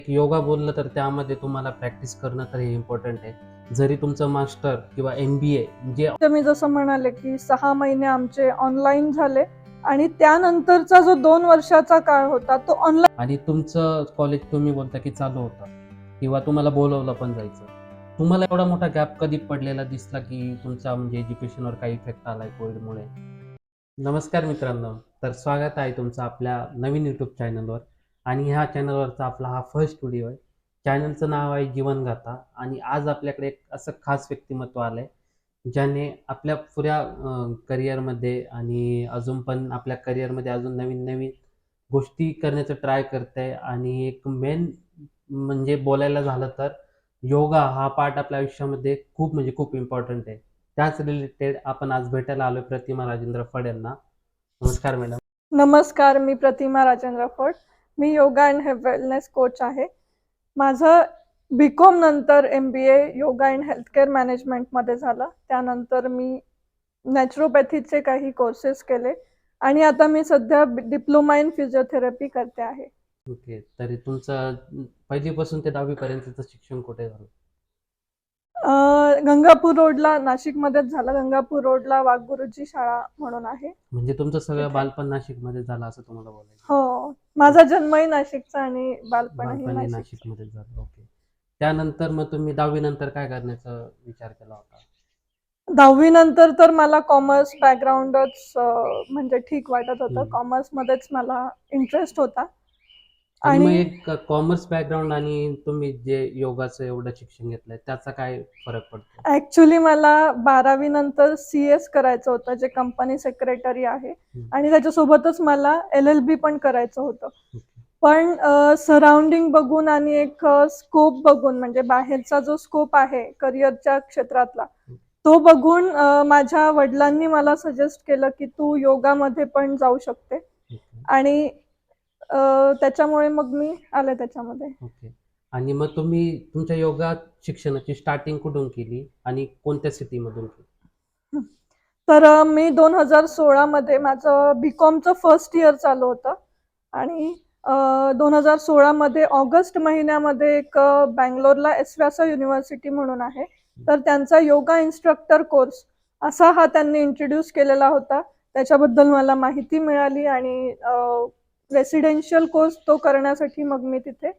योगा बोललं तर त्यामध्ये तुम्हाला प्रॅक्टिस करणं तर हे इम्पॉर्टंट आहे. जरी तुमचं मास्टर किंवा MBA जे तर मी जसं म्हणाले की 6 महिने आमचे ऑनलाईन झाले आणि त्यानंतरचा जो 2 वर्षाचा काळ होता तो ऑनलाईन. आणि तुमचं कॉलेज तुम्ही बोलता की चालू होतं किंवा तुम्हाला बोलवलं पण जायचं. तुम्हाला एवढा मोठा गॅप कधी पडलेला दिसला की तुमचा म्हणजे एज्युकेशनवर काही इफेक्ट आलाय कोविडमुळे? नमस्कार मित्रांनो, तर स्वागत आहे तुमचं आपल्या नवीन यूट्यूब चॅनलवर. आणि ह्या चॅनलवरचा आपला हा फर्स्ट व्हिडिओ आहे. चॅनलचं नाव आहे जीवनगाथा. आणि आज आपल्याकडे एक असं खास व्यक्तिमत्व आलंय ज्याने आपल्या पुऱ्या करिअरमध्ये आणि अजून पण आपल्या करिअरमध्ये अजून नवीन नवीन गोष्टी करण्याचं ट्राय करतंय. आणि एक मेन म्हणजे बोलायला झालं तर योगा हा पार्ट आपल्या आयुष्यामध्ये खूप म्हणजे खूप इम्पॉर्टंट आहे. त्याच रिलेटेड आपण आज भेटायला आलोय प्रतिमा राजेंद्र फड यांना. नमस्कार मॅडम. नमस्कार, मी प्रतिमा राजेंद्र फड. मी योगा अँड वेलनेस कोच आहे. माझं BCom नंतर MBA योगा अँड हेल्थकेअर मॅनेजमेंटमध्ये झालं. त्यानंतर मी नॅचरोपॅथीचे काही कोर्सेस केले आणि आता मी सध्या डिप्लोमा इन फिजिओथेरपी करते आहे. ओके, तरी तुमचं पहिलीपासून ते 10वी पर्यंतचं शिक्षण कुठे झालं? गंगापूर रोडला, नाशिकमध्येच झालं. गंगापूर रोडला वाघगुरुजी शाळा म्हणून आहे. म्हणजे तुमचं सगळं तिथे. बालपण नाशिकमध्ये झालं असं तुम्हाला बोलायचं? हो, माझा जन्मही नाशिकचा आणि बालपणही बालपणी नाशिकचं. नाशिकमध्ये झालं. ओके. त्यानंतर मग तुम्ही 10वी नंतर काय करण्याचा विचार केला होता? 10वी नंतर तर मला कॉमर्स बॅकग्राऊंडच म्हणजे ठीक वाटत होतं. हम्म. कॉमर्समध्येच मला इंटरेस्ट होता. आणि मग आणि एक कॉमर्स बॅकग्राऊंड आणि तुम्ही जे योगाचं एवढं शिक्षण घेतलंय त्याचा काय फरक पडतो? ऍक्च्युली मला 12वी नंतर CS करायचं होतं, जे कंपनी सेक्रेटरी आहे. आणि त्याच्यासोबतच मला LLB पण करायचं होतं. पण सराउंडिंग बघून आणि एक स्कोप बघून, म्हणजे बाहेरचा जो स्कोप आहे करिअरच्या क्षेत्रातला, तो बघून माझ्या वडिलांनी मला सजेस्ट केलं की तू योगामध्ये पण जाऊ शकते. आणि त्याच्यामुळे मग मी आले त्याच्यामध्ये. ओके. आणि मग तुम्ही तुमच्या योगा शिक्षणाची स्टार्टिंग कुठून केली आणि कोणत्या सिटीमधून केली? तर मी 2016 मध्ये माझं BComचं फर्स्ट इयर चालू होतं. आणि 2016 मध्ये ऑगस्ट महिन्यामध्ये एक बँगलोरला एसव्यासा युनिव्हर्सिटी म्हणून आहे, तर त्यांचा योगा इन्स्ट्रक्टर कोर्स असा हा त्यांनी इंट्रोड्यूस केलेला होता. त्याच्याबद्दल मला माहिती मिळाली आणि रेसिडेन्शियल कोर्स तो करण्यासाठी मग मी तिथे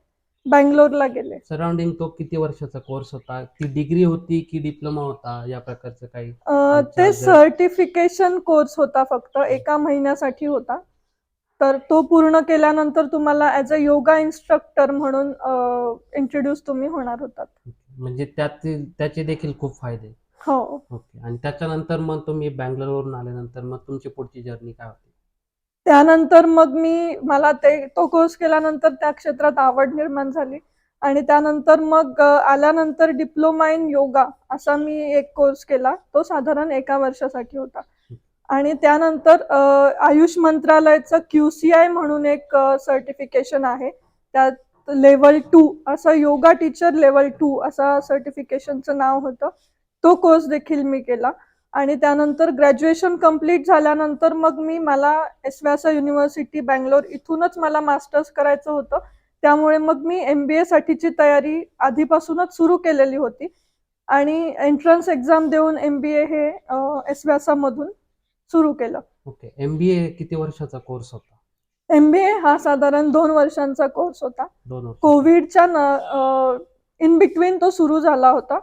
बँगलोरला गेले. सराउंडिंग तो किती वर्षाचा कोर्स होता? ती डिग्री होती की डिप्लोमा होता? या प्रकारचं काही ते आमच्या सर्टिफिकेशन कोर्स होता, फक्त 1 महिन्यासाठी होता. तर तो पूर्ण केल्यानंतर तुम्हाला ॲज अ योगा इन्स्ट्रक्टर म्हणून इंट्रोड्यूस तुम्ही होणार होतात. म्हणजे त्याचे देखील खूप फायदे. हो. ओके. आणि त्याच्यानंतर मग तुम्ही बँगलोरवरून आल्यानंतर मग तुमची पुढची जर्नी काय होती? त्यानंतर मग मला तो कोर्स केल्यानंतर त्या क्षेत्रात आवड निर्माण झाली. आणि त्यानंतर मग आल्यानंतर डिप्लोमा इन योगा असा मी एक कोर्स केला. तो साधारण 1 वर्षासाठी होता. आणि त्यानंतर आयुष मंत्रालयाचं QCI म्हणून एक सर्टिफिकेशन आहे. त्यात लेव्हल 2 असं योगा टीचर लेव्हल 2 असा सर्टिफिकेशनचं नाव होतं. तो कोर्स देखील मी केला. आणि त्यानंतर ग्रॅज्युएशन कंप्लीट झाल्यानंतर मग मला एसव्यासा युनिव्हर्सिटी बँगलोर इथूनच मला मास्टर्स करायचं होतं. त्यामुळे मग मी MBA साठीची तयारी आधीपासूनच सुरू केलेली होती. आणि एंट्रन्स एक्झाम देऊन MBA हे एसव्यासा मधून सुरू केलं. ओके. MBA किती वर्षाचा कोर्स होता? MBA हा साधारण 2 वर्षांचा कोर्स होता. 2 वर्ष. कोविडच्या इन बिटवीन तो सुरू झाला होता.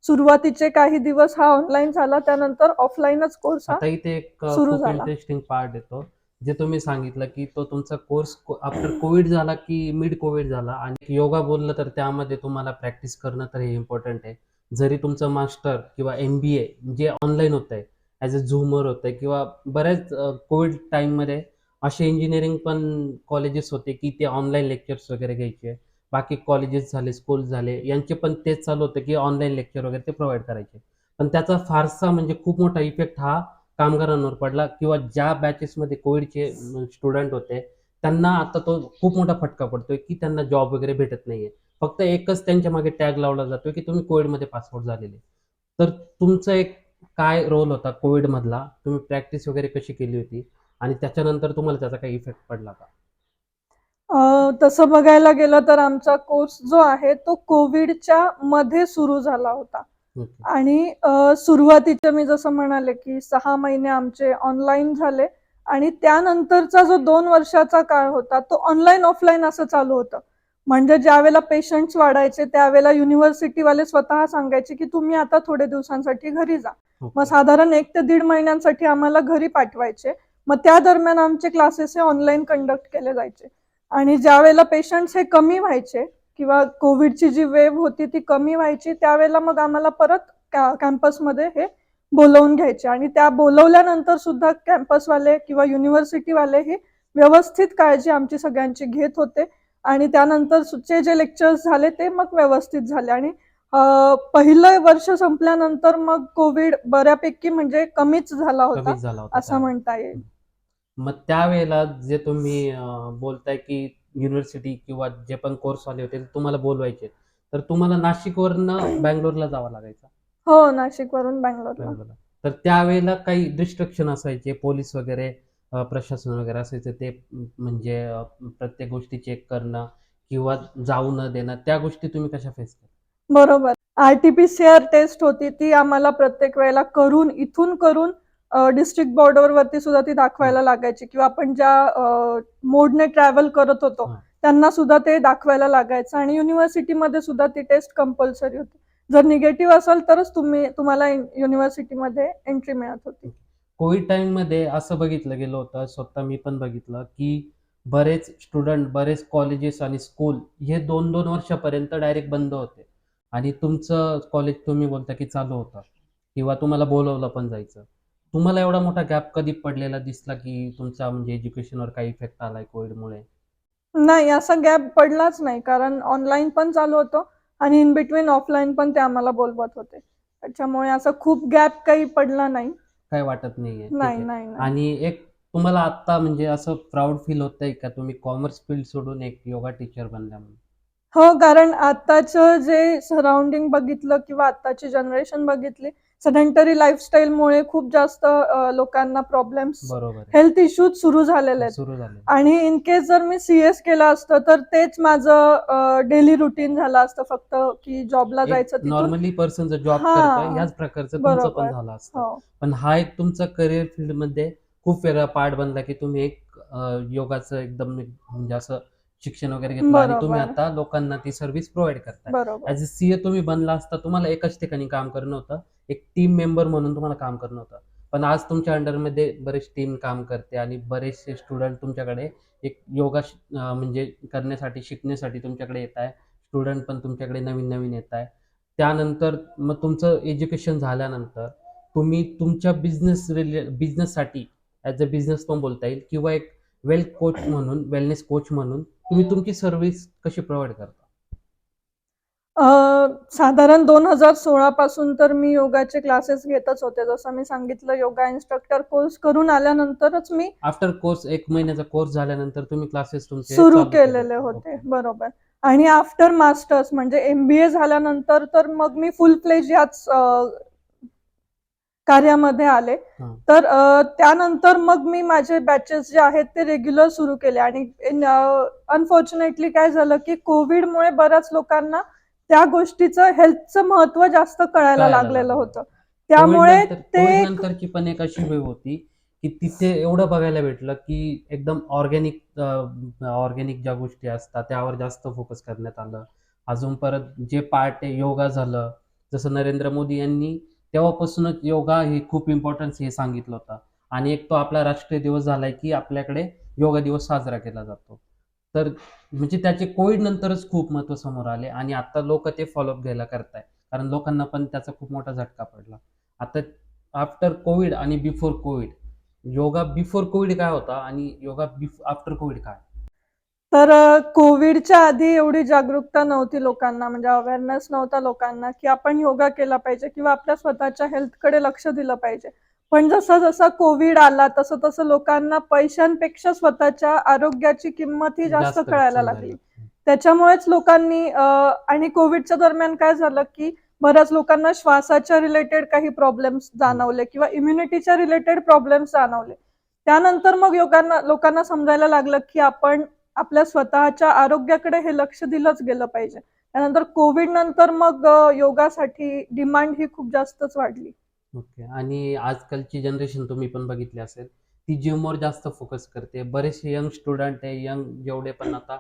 सुरुवातीचे काही दिवस हा ऑनलाईन झाला, त्यानंतर ऑफलाईनच कोर्स हा आता इथे एक सुरू खूप झाला. इंटरेस्टिंग पार्ट येतो. जे तुम्ही सांगितलं की तो तुमचा कोर्स आफ्टर कोविड झाला की मिड कोविड झाला. आणि योगा बोललं तर त्यामध्ये तुम्हाला प्रॅक्टिस करणं तर हे इम्पॉर्टंट आहे. जरी तुमचं मास्टर किंवा MBA जे ऑनलाईन होतंय, ॲज अ झूमवर होतंय किंवा बऱ्याच कोविड टाईममध्ये असे इंजिनिअरिंग पण कॉलेजेस होते की ते ऑनलाईन लेक्चर्स वगैरे घ्यायचे. बाकी कॉलेजेस झाले, स्कूल झाले, यांचे पण तेच चालू होतं की ऑनलाईन लेक्चर वगैरे ते प्रोव्हाइड करायचे. पण त्याचा फारसा म्हणजे खूप मोठा इफेक्ट हा कामगारांवर पडला किंवा ज्या बॅचेसमध्ये कोविडचे स्टुडंट होते त्यांना आता तो खूप मोठा फटका पडतोय की त्यांना जॉब वगैरे भेटत नाहीये. फक्त एकच त्यांच्या मागे टॅग लावला जातोय की तुम्ही कोविडमध्ये पासआउट झालेले. तर तुमचा एक काय रोल होता कोविडमधला? तुम्ही प्रॅक्टिस वगैरे कशी केली होती आणि त्याच्यानंतर तुम्हाला त्याचा काही इफेक्ट पडला का? तसं बघायला गेलं तर आमचा कोर्स जो आहे तो कोविडच्या मध्ये सुरू झाला होता. ओके. आणि सुरुवातीचे मी जसं म्हणाले की 6 महिने आमचे ऑनलाईन झाले आणि त्यानंतरचा जो 2 वर्षाचा काळ होता तो ऑनलाईन ऑफलाईन असं चालू होतं. म्हणजे ज्यावेळेला पेशंट्स वाढायचे त्यावेळेला युनिव्हर्सिटीवाले स्वतः सांगायचे की तुम्ही आता थोडे दिवसांसाठी घरी जा. मग ओके. साधारण 1 ते दीड महिन्यांसाठी आम्हाला घरी पाठवायचे. मग त्या दरम्यान आमचे क्लासेस हे ऑनलाईन कंडक्ट केले जायचे. आणि ज्यावेळेला पेशंट्स हे कमी व्हायचे किंवा कोविडची जी वेव्ह होती ती कमी व्हायची त्यावेळेला मग आम्हाला परत कॅम्पसमध्ये हे बोलवून घ्यायचे आणि त्या बोलवल्यानंतर सुद्धा कॅम्पसवाले किंवा युनिव्हर्सिटीवाले हे व्यवस्थित काळजी आमची सगळ्यांची घेत होते आणि त्यानंतरचे जे लेक्चर्स झाले ते मग व्यवस्थित झाले आणि पहिलं वर्ष संपल्यानंतर मग कोविड बऱ्यापैकी म्हणजे कमीच झाला होता कमीच झाला होता असं म्हणता येईल. मग त्यावेळेला जे तुम्ही बोलताय की युनिव्हर्सिटी किंवा जे पण कोर्स वाले होते ते तुम्हाला बोलवायचे, तर तुम्हाला नाशिकवरनं बँगलोरला जावं लागायचं. हो, नाशिकवरून बँगलोरला. बँगलोरला. तर त्यावेळेला काही रिस्ट्रिक्शन असायचे, पोलीस वगैरे प्रशासन वगैरे असायचं ते म्हणजे प्रत्येक गोष्टी चेक करणं किंवा जाऊ न देणं, त्या गोष्टी तुम्ही कशा फेस केल्या? बरोबर. आर-टी-पी-सी-आर टेस्ट होती ती आम्हाला प्रत्येक वेळेला इथून करून डिस्ट्रिक्ट बॉर्डरवरती सुद्धा ती दाखवायला लागायची किंवा आपण ज्या मोडने ट्रॅव्हल करत होतो हां. त्यांना सुद्धा ते दाखवायला लागायचं आणि युनिव्हर्सिटीमध्ये सुद्धा ती टेस्ट कंपल्सरी होती. जर निगेटिव्ह असेल तरच तुम्हाला युनिव्हर्सिटीमध्ये एंट्री मिळत होती. कोविड टाईममध्ये असं बघितलं गेलं होतं, स्वतः मी पण बघितलं, की बरेच स्टुडंट, बरेच कॉलेजेस आणि स्कूल हे 2-2 वर्षापर्यंत डायरेक्ट बंद होते आणि तुमचं कॉलेज तुम्ही बोलता की चालू होतं किंवा तुम्हाला बोलवलं पण जायचं. तुम्हाला एवढा मोठा गॅप कधी पडलेला दिसला, की तुमचा म्हणजे एज्युकेशनवर काही इफेक्ट आलाय कोविडमुळे? नाही, असा गॅप पडलाच नाही कारण ऑनलाईन पण चालू होतं आणि इन बिटवीन ऑफलाईन पण ते आम्हाला बोलवत होते. त्याच्यामुळे असा खूप गॅप काही पडला नाही. काही वाटत नाहीये. ठीक नाही, आहे. नाही, नाही. आणि एक तुम्हाला आत्ता म्हणजे असं प्राउड फील होतंय का तुम्ही कॉमर्स फील्ड सोडून एक योगा टीचर बनल्या म्हणून? हो, कारण आत्ताचं जे सराउंडिंग बघितलं किंवा आत्ताची जनरेशन बघितली, सेडेंटरी लाईफस्टाईलमुळे खूप जास्त लोकांना प्रॉब्लेम्स, बरोबर आहे. हेल्थ इश्यूज सुरू झालेले आहेत. सुरू झाले. आणि इन केस जर मी सीएस केलं असतं तर तेच माझं डेली रुटीन झालं असतं फक्त की जॉबला एक जायचं तिथून. नॉर्मली पर्सन जो जॉब करतोय हां, ह्याच प्रकारचं तुमचं पण बरोबर. झालं असतं. हो. पण हा एक तुमचा करिअर फील्डमध्ये खूप वेगळा पार्ट बनला, की तुम्ही एक योगाचं एकदम म्हणजे असं शिक्षण वगैरे घेतलं आणि तुम्ही बरोबर, आता लोकांना ती सर्व्हिस प्रोव्हाईड करताय. बरोबर. ॲज अ सीए तुम्ही बनला असता तुम्हाला एकाच ठिकाणी काम करणं होतं. एक टीम मेंबर म्हणून तुम्हाला काम करणं होतं. पण आज तुमच्या अंडरमध्ये बरेच टीम काम करते आणि बरेचसे स्टुडंट तुमच्याकडे एक योगा म्हणजे करण्यासाठी, शिकण्यासाठी तुमच्याकडे येत आहे. स्टुडंट पण तुमच्याकडे नवीन-नवीन येत आहे. त्यानंतर मग तुमचं एज्युकेशन झाल्यानंतर तुम्ही तुमच्या बिझनेससाठी ॲज अ बिझनेस पण बोलता येईल किंवा एक वेलनेस कोच म्हणून तुम्ही तुमची सर्व्हिस कशी प्रोव्हाईड करता? साधारण 2016 पासून तर मी योगाचे क्लासेस घेतच होते. जसं मी सांगितलं योगा इन्स्ट्रक्टर कोर्स करून आल्यानंतरच मी आफ्टर कोर्स 1 महिन्याचा कोर्स झाल्यानंतर तुम्ही क्लासेस तुमचे सुरू चालू केलेले होते. ओके. बरोबर. आणि आफ्टर मास्टर्स म्हणजे एमबीए झाल्यानंतर तर मग मी फुल फ्लेज याच कार्यामध्ये आले. हां. तर त्यानंतर मग मी माझे बॅचेस जे आहेत ते रेग्युलर सुरू केले आणि अनफॉर्च्युनेटली काय झालं की कोविडमुळे बऱ्याच लोकांना त्या गोष्टीचं हेल्थचं महत्त्व जास्त कळायला कळायला लागलेलं लागलं. होतं. त्यामुळे ते कोविड एक नंतरची पण एक अशी वेव होती, की तिथे एवढं बघायला भेटलं, की एकदम ऑर्गॅनिक ज्या गोष्टी असतात त्यावर जास्त फोकस करण्यात आलं. अजून परत जे पार्ट आहे योगा झालं, जसं नरेंद्र मोदी यांनी तेव्हापासूनच योगा हे खूप इम्पॉर्टन्स हे सांगितलं होतं. आणि एक तो आपला राष्ट्रीय दिवस झालाय, की आपल्याकडे योगा दिवस साजरा केला जातो. तर म्हणजे त्याचे कोविड नंतरच खूप महत्त्व समोर आले आणि आता लोकं ते फॉलोअप घ्यायला करताय. कारण लोकांना पण त्याचा खूप मोठा झटका पडला. आता आफ्टर कोविड आणि before Covid, yoga before Covid काय होता आणि योगा आफ्टर कोविड काय? तर कोविडच्या आधी एवढी जागरूकता नव्हती लोकांना म्हणजे अवेअरनेस नव्हता लोकांना की आपण योगा केला पाहिजे किंवा आपल्या स्वतःच्या हेल्थकडे लक्ष दिलं पाहिजे. पण जसा कोविड आला तसं तसं लोकांना पैशांपेक्षा स्वतःच्या आरोग्याची किंमत ही जास्त जास्त कळायला लागली. समजायला. त्याच्यामुळेच लोकांनी आणि कोविडच्या दरम्यान काय झालं की बऱ्याच लोकांना श्वासाच्या रिलेटेड काही प्रॉब्लेम्स जाणवले किंवा इम्युनिटीच्या रिलेटेड प्रॉब्लेम्स जाणवले. त्यानंतर मग लोकांना समजायला लागलं की आपण आपल्या स्वतःच्या आरोग्याकडे हे लक्ष दिलंच गेलं पाहिजे. त्यानंतर कोविड नंतर मग योगासाठी डिमांड ही खूप जास्तच वाढली. ओके. आणि आजकालची जनरेशन तुम्ही पण बघितली असेल, ती जिमवर जास्त फोकस करते. बरेचसे यंग स्टुडंट आहे, यंग जेवढे पण आता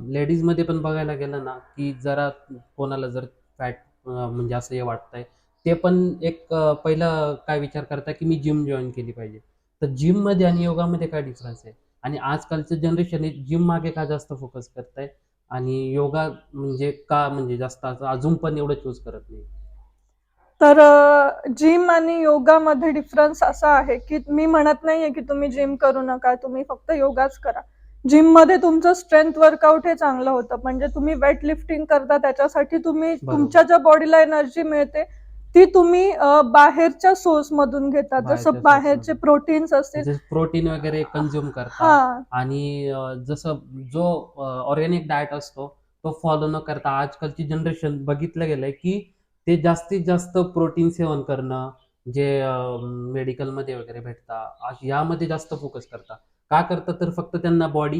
लेडीजमध्ये पण बघायला गेलं ना, की जरा कोणाला जर फॅट म्हणजे असं हे वाटतंय, ते पण एक पहिलं काय विचार करतात, की मी जिम जॉइन केली पाहिजे. तर जिममध्ये आणि योगामध्ये काय डिफरन्स आहे? आणि आजकालचं जनरेशन हे जिम मागे का जास्त फोकस करतंय आणि योगा म्हणजे का म्हणजे जास्त असं अजून पण एवढं चूज करत नाही? तर जिम आणि योगामध्ये डिफरन्स असा आहे, की मी म्हणत नाहीये, की तुम्ही जिम करू नका, तुम्ही फक्त योगाच करा. जिममध्ये तुमचं स्ट्रेंथ वर्कआउट हे चांगलं होतं. म्हणजे तुम्ही वेट लिफ्टिंग करता त्याच्यासाठी तुम्ही तुमच्या बरोबर. ज्या बॉडीला एनर्जी मिळते, ती तुम्ही बाहेरच्या सोर्समधून घेता. जसं बाहेरच्या बाहेरचे सोर्समधून. प्रोटीन्स असतील. जसं प्रोटीन वगैरे कंझ्युम करता हां. आणि जसं जो ऑर्गॅनिक डाएट असतो, तो फॉलो न करता आजकालची जनरेशन बघितलं गेलंय, की ते जास्तीत जास्त प्रोटीन सेवन करणं, जे मेडिकलमध्ये वगैरे भेटतात, यामध्ये जास्त फोकस करतात. का करतात? तर फक्त त्यांना बॉडी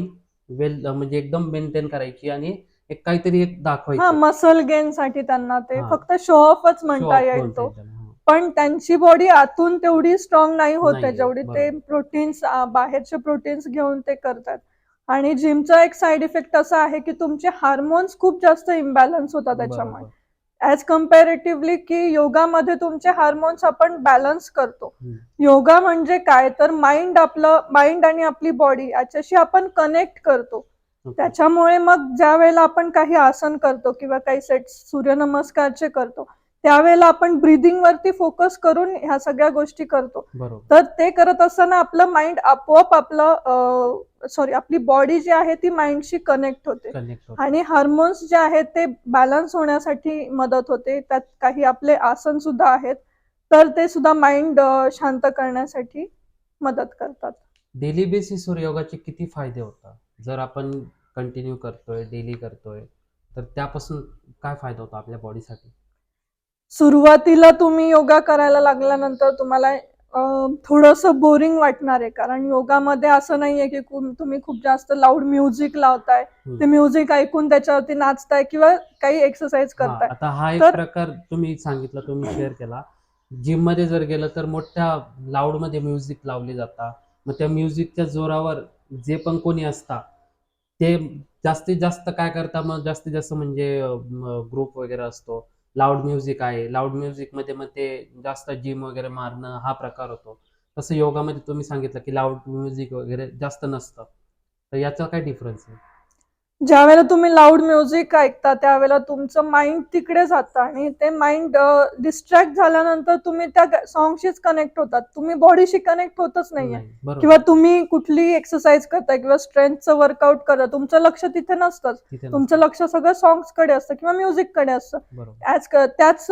म्हणजे एकदम मेंटेन करायची आणि एक काहीतरी एक हां, दाखवायचं. मसल गेनसाठी त्यांना ते हां, फक्त शो ऑफच शो म्हणता ऑफ येईल म्हणता तो. येईल त्याला. हां. पण त्यांची बॉडी आतून तेवढी स्ट्रॉंग नाही होत आहे, नाहीये. जेवढी ते बरोबर. प्रोटीन्स बाहेरचे प्रोटीन्स घेऊन ते करतात. आणि जिमचा एक साइड इफेक्ट असा आहे, की तुमचे हार्मोन्स खूप जास्त इम्बॅलन्स होतात त्याच्यामुळे. बरोबर. ॲज कंपॅरेटिव्हली की योगामध्ये तुमचे हार्मोन्स आपण बॅलन्स करतो. हं. योगा म्हणजे काय? तर माइंड आणि आपली बॉडी याच्याशी आपण कनेक्ट करतो. ओके. त्याच्यामुळे मग ज्यावेळेला आपण काही आसन करतो किंवा काही सेट सूर्यनमस्कारचे करतो, त्यावेळेला आपण ब्रीथिंग वरती फोकस करून ह्या सगळ्या गोष्टी करतो. बरोबर. तर ते करत असताना आपलं माइंड आपोआप आपली बॉडी जी आहे ती माइंडशी कनेक्ट होते. कनेक्ट होतं. आणि हार्मोन्स जे आहेत ते बॅलन्स होण्यासाठी मदत होते. त्यात काही आपले आसन सुद्धा आहेत. तर ते सुद्धा माइंड शांत करण्यासाठी मदत करतात. डेली बेसिसवर योगाचे किती फायदे होतात? जर आपण कंटिन्यू करतोय, डेली करतोय, तर त्यापासून काय फायदा होतो आपल्या बॉडीसाठी? सुरुवातीला तुम्ही योगा करायला लागल्यानंतर तुम्हाला थोडंसं बोरिंग वाटणार आहे. कारण योगामध्ये असं नाहीये, की तुम्ही खूप जास्त लाऊड म्युझिक लावताय. हं. ते म्युझिक ऐकून त्याच्यावरती नाचताय किंवा काही एक्सरसाइज हां, करताय. आता हा एक तर प्रकार तुम्ही सांगितला, तुम्ही शेअर केला. जिममध्ये जर गेलं तर मोठ्या लाऊडमध्ये म्युझिक लावली जातात. मग त्या म्युझिकच्या जोरावर जे पण कोणी असतात, ते जास्तीत जास्त काय करतात, मग जास्तीत जास्त म्हणजे ग्रुप वगैरे असतो. लाऊड म्युझिक आहे. लाऊड म्युझिकमध्ये मग ते जास्त जिम वगैरे मारणं हा प्रकार होतो. तसं योगामध्ये तुम्ही सांगितलं, की लाऊड म्युझिक वगैरे जास्त नसतं. तर याचा काय डिफरन्स आहे? ज्यावेळेला तुम्ही लाऊड म्युझिक ऐकता त्यावेळेला तुमचं माइंड तिकडे जातं आणि ते माइंड डिस्ट्रॅक्ट झाल्यानंतर तुम्ही त्या सॉन्गशीच कनेक्ट होतात. तुम्ही बॉडीशी कनेक्ट होतच नाहीये. नाही. बरोबर. किंवा तुम्ही कुठलीही एक्सरसाइज करताय किंवा स्ट्रेंथचं वर्कआउट करता, तुमचं लक्ष तिथे नसतंच. तिथे तुमचं नसतं. लक्ष सगळं सॉन्ग्सकडे असतं किंवा म्युझिककडे असतं. बरोबर. त्याच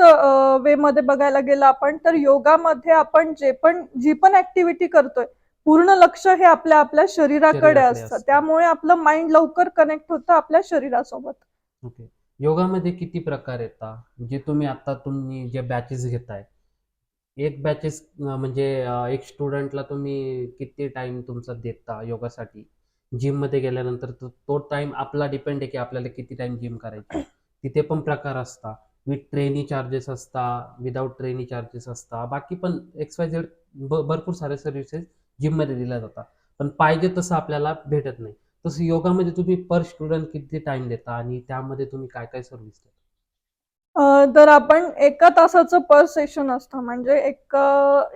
वेमध्ये बघायला गेलं आपण तर योगामध्ये आपण जी पण ऍक्टिव्हिटी करतोय, पूर्ण लक्ष हे आपल्या आपल्या शरीराकडे शरीराकडे असतं. असतं. त्यामुळे आपलं माइंड लवकर कनेक्ट होतं आपल्या शरीरासोबत. ओके. योगामध्ये किती प्रकार येतात? जे तुम्ही जे बॅचेस घेताय, एक बॅचेस म्हणजे एक स्टुडंटला तुम्ही किती टाईम तुमचा देता योगासाठी? जिममध्ये गेल्यानंतर तो टाईम आपला डिपेंड आहे, की आपल्याला किती टाईम जिम करायची. तिथे पण प्रकार असतात. विथ ट्रेनी चार्जेस असतात, विदाऊट ट्रेनी चार्जेस असतात. बाकी पण एक्स-वाय-झेड भरपूर साऱ्या सर्व्हिसेस जिममध्ये दिल्या जातात. पण पाहिजे तसं आपल्याला भेटत नाही. तसं योगामध्ये तुम्ही पर स्टुडंट किती टाईम देता आणि त्यामध्ये तुम्ही काय-काय सर्व्हिस देता? तर आपण 1 तासाचं पर सेशन असतं. म्हणजे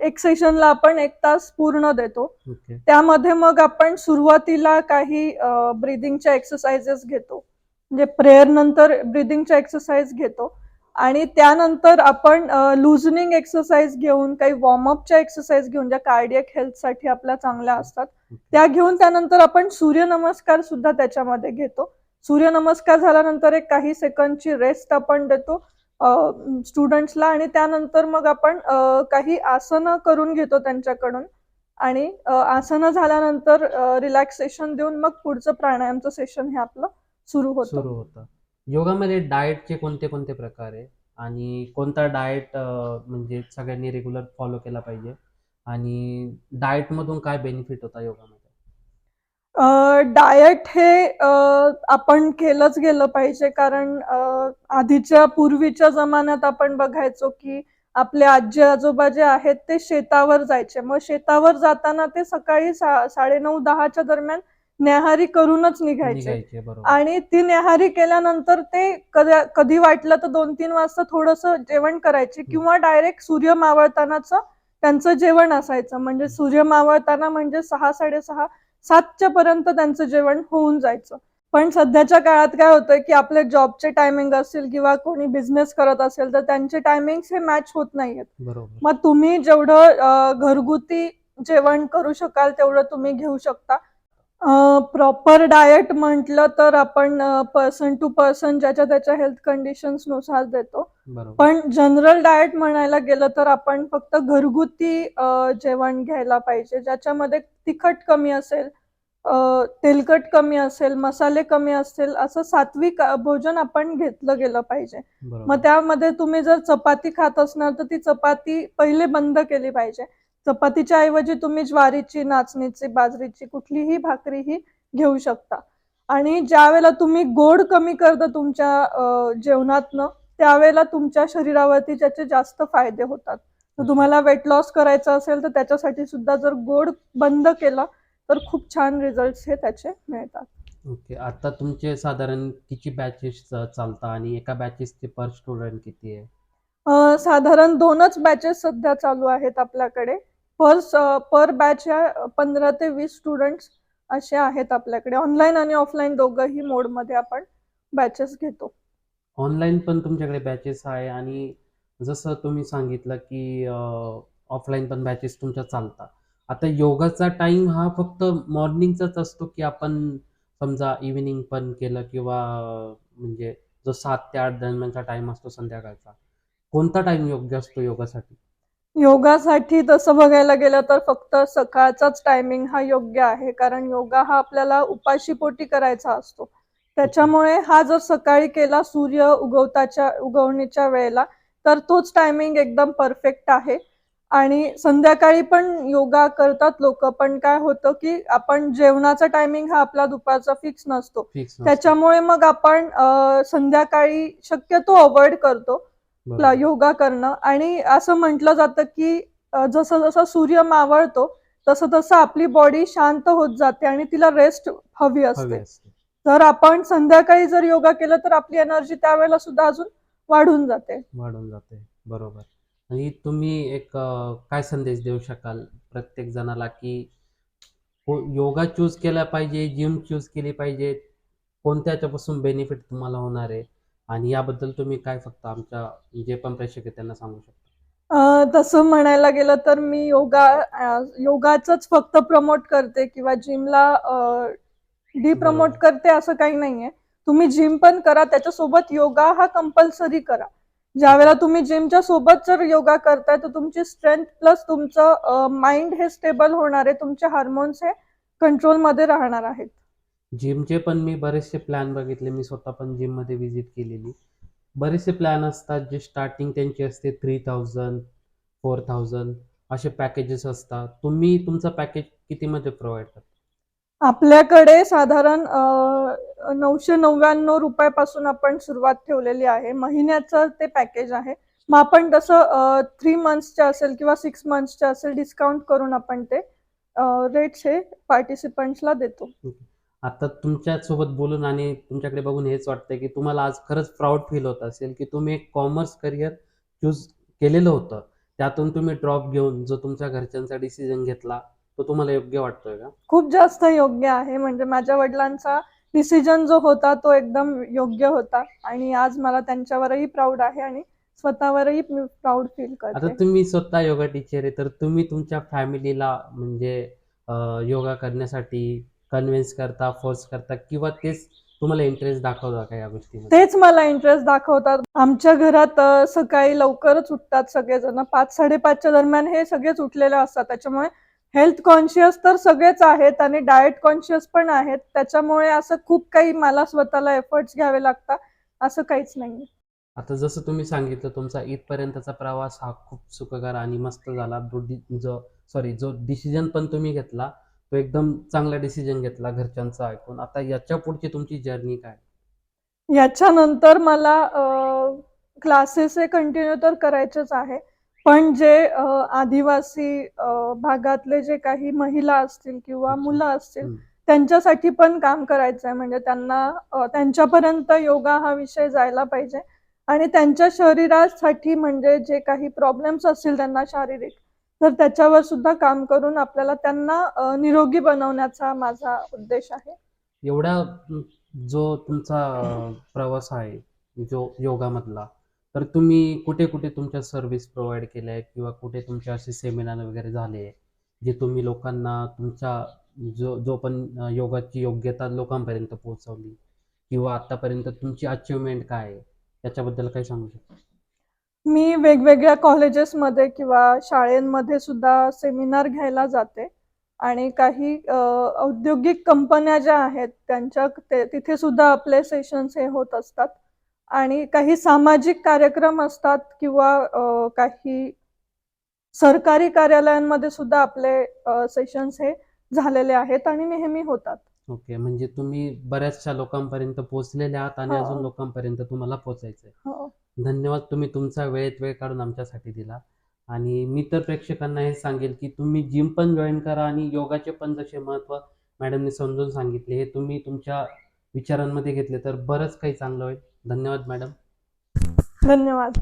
एक सेशनला आपण 1 तास पूर्ण देतो. ओके. त्यामध्ये मग आपण सुरुवातीला काही ब्रीथिंगच्या एक्सरसाइजेस घेतो. म्हणजे प्रेयर नंतर ब्रीथिंगच्या एक्सरसाइज घेतो आणि त्यानंतर आपण लूजनिंग एक्सरसाइज घेऊन, काही वॉर्मअपच्या एक्सरसाइज घेऊन, ज्या कार्डियाक हेल्थसाठी आपल्या चांगल्या असतात, ओके. त्या घेऊन त्यानंतर आपण सूर्यनमस्कार सुद्धा त्याच्यामध्ये घेतो. सूर्यनमस्कार झाल्यानंतर एक काही सेकंदची रेस्ट आपण देतो स्टुडंट्सला आणि त्यानंतर मग आपण काही आसनं करून घेतो त्यांच्याकडून आणि आसनं झाल्यानंतर रिलॅक्सेशन देऊन मग पुढचं प्राणायामचं सेशन हे आपलं सुरू होतं. सुरू होतं. योगामध्ये डाएटचे कोणते-कोणते प्रकार आहे? आणि कोणता डाएट म्हणजे सगळ्यांनी रेग्युलर फॉलो केला पाहिजे? आणि डाएटमधून काय बेनिफिट होता योगामध्ये? डाएट हे आपण केलंच गेलं पाहिजे, कारण आधीच्या पूर्वीच्या जमान्यात आपण बघायचो की आपले आजी आजोबा जे आहेत ते शेतावर जायचे. मग शेतावर जाताना ते सकाळी 9:30-10च्या दरम्यान न्याहारी करूनच निघायचे. निघायचे, बरोबर. आणि ती न्याहारी केल्यानंतर ते कधी वाटलं तर 2-3 वाजता थोडंसं जेवण करायचे किंवा डायरेक्ट सूर्य मावळतानाच त्यांचं जेवण असायचं. म्हणजे सूर्य मावळताना म्हणजे 6-6:30, 7च्या पर्यंत त्यांचं जेवण होऊन जायचं. पण सध्याच्या काळात काय होतंय की आपले जॉबचे टायमिंग असतील किंवा कोणी बिझनेस करत असेल तर त्यांचे टायमिंग्स हे मॅच होत नाहीयेत. बरोबर. मग तुम्ही जेवढं घरगुती जेवण करू शकाल तेवढं तुम्ही घेऊ शकता. प्रॉपर डाएट म्हटलं तर आपण पर्सन टू पर्सन ज्याच्या त्याच्या हेल्थ कंडिशन्स नुसार देतो. बरोबर. पण जनरल डाएट म्हणायला गेलं तर आपण फक्त घरगुती जेवण घ्यायला पाहिजे, ज्याच्यामध्ये तिखट कमी असेल, तेलकट कमी असेल, मसाले कमी असतील, असं सात्विक भोजन आपण घेतलं गेलं पाहिजे. बरोबर. मग त्यामध्ये तुम्ही जर चपाती खात असणार तर ती चपाती पहिले बंद केली पाहिजे. चपातीच्या ऐवजी तुम्ही ज्वारीची, नाचणीची, बाजरीची कुठलीही भाकरी ही घेऊ शकता. आणि ज्यावेळेला तुम्ही गोड कमी करता तुमच्या जेवणातनं, त्यावेळेला तुमच्या शरीरावरती त्याचे जास्त फायदे होतात. तर तुम्हाला वेट लॉस करायचं असेल तर त्याच्यासाठी सुद्धा जर गोड बंद केलं तर खूप छान रिझल्ट्स हे त्याचे मिळतात. ओके. आता तुमचे साधारण किती बॅचेस चालतात आणि एका बॅचेसचे पर स्टुडंट किती आहे? साधारण 2च बॅचेस सध्या चालू आहेत आपल्याकडे. पर बॅच या 15 ते 20 स्टुडंट्स असे आहेत आपल्याकडे. ऑनलाईन आणि ऑफलाईन दोघंही मोडमध्ये आपण बॅचेस घेतो. ऑनलाईन पण तुमच्याकडे बॅचेस आहे आणि जसं तुम्ही सांगितलं की ऑफलाईन पण बॅचेस तुमच्या चालतात. आता योगाचा टाइम हा फक्त मॉर्निंगचाच असतो की आपण समजा इव्हिनिंग पण केलं किंवा म्हणजे जो 7 ते 8 दरम्यानचा टाइम असतो संध्याकाळचा, कोणता टाइम योग्य असतो योगासाठी? योगासाठी तसं बघायला गेलं तर फक्त सकाळचाच टायमिंग हा योग्य आहे, कारण योगा हा आपल्याला उपाशीपोटी करायचा असतो. त्याच्यामुळे हा जर सकाळी केला सूर्य उगवणीच्या वेळेला तर तोच टायमिंग एकदम परफेक्ट आहे. आणि संध्याकाळी पण योगा करतात लोक, पण काय होतं की आपण जेवणाचा टायमिंग हा आपला दुपारचा फिक्स नसतो. फिक्स नसतो. त्याच्यामुळे मग आपण संध्याकाळी शक्यतो अवॉइड करतो बरोबर. योगा करणं. आणि असं म्हटलं जातं की जसं जसं सूर्य मावळतो तसं तसं आपली बॉडी शांत होत जाते आणि तिला रेस्ट हवी हवी असते. असते. जर आपण संध्याकाळी जर योगा केलं तर आपली एनर्जी त्यावेळेला सुद्धा अजून वाढून जाते. वाढून जाते. बरोबर. आणि तुम्ही एक काय संदेश देऊ शकाल प्रत्येक जणाला की योगा चूज केला पाहिजे, जिम चूज केली पाहिजे, कोणत्या याच्यापासून बेनिफिट तुम्हाला होणार आहे आणि याबद्दल तुम्ही काय फक्त आमच्या जे पण प्रेक्षक आहेत त्यांना सांगू शकता? तसं म्हणायला गेलं तर मी योगाचंच फक्त प्रमोट करते किंवा जिमला डिप्रमोट बरोबर. करते असं काही नाहीये. तुम्ही जिम पण करा, त्याच्यासोबत योगा हा कंपल्सरी करा. ज्यावेळेला तुम्ही जिमच्या सोबत जर योगा करताय तर तुमची स्ट्रेंथ प्लस तुमचं माइंड हे स्टेबल होणार आहे, तुमचे हार्मोन्स हे कंट्रोलमध्ये राहणार आहेत. जिमचे पण मी बरेचसे प्लॅन बघितले. मी स्वतः पण जिममध्ये व्हिजिट केलेली. बरेचसे प्लॅन असतात जे स्टार्टिंग त्यांची असते 3000, 4000 असे पॅकेजेस असतात. तुम्ही तुमचं पॅकेज कितीमध्ये प्रोव्हाईड करता? आपल्याकडे साधारण 999 रुपयापासून आपण सुरुवात ठेवलेली आहे. महिन्याचं ते पॅकेज आहे. मग आपण तसं 3 मंथ्सचे असेल किंवा 6 मंथ्सचे असेल डिस्काउंट करून आपण ते रेट्स हे पार्टिसिपंट्सला देतो. आता तुमच्यासोबत बोलून आणि तुमच्याकडे बघून हेच वाटतंय की तुम्हाला आज खरंच प्राऊड फील होत असेल की तुम्ही एक कॉमर्स करिअर चूज केलेलं होतं. त्यातून तुम्ही ड्रॉप घेऊन जो तुमच्या घरच्यांचा डिसिजन घेतला, तो तुम्हाला योग्य वाटतोय का? खूप जास्त योग्य आहे. म्हणजे माझ्या वडिलांचा डिसिजन जो होता तो एकदम योग्य होता आणि आज मला त्यांच्यावरही प्राऊड आहे आणि स्वतःवरही मी प्राऊड फील आता करते. तुम्ही स्वतः योगा टीचर आहे, तर तुम्ही तुमच्या फॅमिलीला म्हणजे योगा करण्यासाठी कन्व्हिन्स करता, फोर्स करता किंवा तेच तुम्हाला इंटरेस्ट दाखवता का या गोष्टीमध्ये? तेच मला इंटरेस्ट दाखवतात. आमच्या घरात सकाळी लवकरच उठतात सगळेजण. 5-5:30च्या दरम्यान हे सगळेच उठलेले असतात. त्याच्यामुळे हेल्थ कॉन्शियस तर सगळेच आहेत आणि डाएट कॉन्शियस पण आहेत. त्याच्यामुळे असं खूप काही मला स्वतःला एफर्ट्स घ्यावे लागतात असं काहीच नाहीये. आता जसं तुम्ही सांगितलं तुमचा इथपर्यंतचा प्रवास हा खूप सुखकर आणि मस्त झाला. जो डिसिजन पण तुम्ही घेतला तो एकदम चांगला डिसिजन घेतला घरच्यांचा ऐकून. आता याच्या पुढची तुमची जर्नी काय? याच्यानंतर मला क्लासेस हे कंटिन्यू तर करायचेच आहे. पण जे आदिवासी भागातले जे काही महिला असतील किंवा अच्छा. मुलं असतील, हं. त्यांच्यासाठी पण काम करायचं आहे. म्हणजे त्यांना त्यांच्यापर्यंत योगा हा विषय जायला पाहिजे आणि त्यांच्या शरीरासाठी म्हणजे जे काही प्रॉब्लेम्स असतील त्यांना शारीरिक, तर त्याच्यावर सुद्धा काम करून आपल्याला त्यांना निरोगी बनवण्याचा माझा उद्देश आहे. एवढा जो तुमचा प्रवास आहे, जो योगामधला, तर तुम्ही कुठे-कुठे तुमच्या सर्व्हिस प्रोव्हाईड केल्या आहेत किंवा कुठे तुमचे असे सेमिनार वगैरे झाले, जे तुम्ही लोकांना तुमच्या जो जो पण योगाची योग्यता लोकांपर्यंत पोहोचवली किंवा आत्तापर्यंत तुमची अचीव्हमेंट काय आहे? त्याच्याबद्दल काही सांगू शकता? मी वेगवेगळ्या कॉलेजेसमध्ये किंवा शाळेंमध्ये सुद्धा सेमिनार घ्यायला जाते आणि काही औद्योगिक कंपन्या ज्या आहेत तिथे सुद्धा आपले सेशन्स हे होत असतात आणि काही सामाजिक कार्यक्रम असतात किंवा काही सरकारी कार्यालयांमध्ये सुद्धा आपले सेशन्स हे झालेले आहेत आणि नेहमी होतात. ओके. म्हणजे तुम्ही बऱ्याचशा लोकांपर्यंत पोहोचलेले आहात आणि अजून हो, लोकांपर्यंत तुम्हाला पोहोचायचं आहे. हो. धन्यवाद. तुम्ही तुमचा वेळेत वेळ काढून आमच्यासाठी दिला आणि मी तर प्रेक्षकांना हे सांगेल, की तुम्ही जिम पण जॉइन करा आणि योगाचे पण जसे महत्त्व मॅडमनी समजून सांगितले, हे तुम्ही तुमच्या विचारांमध्ये घेतले तर बरंच काही चांगलं होईल. धन्यवाद मॅडम. धन्यवाद.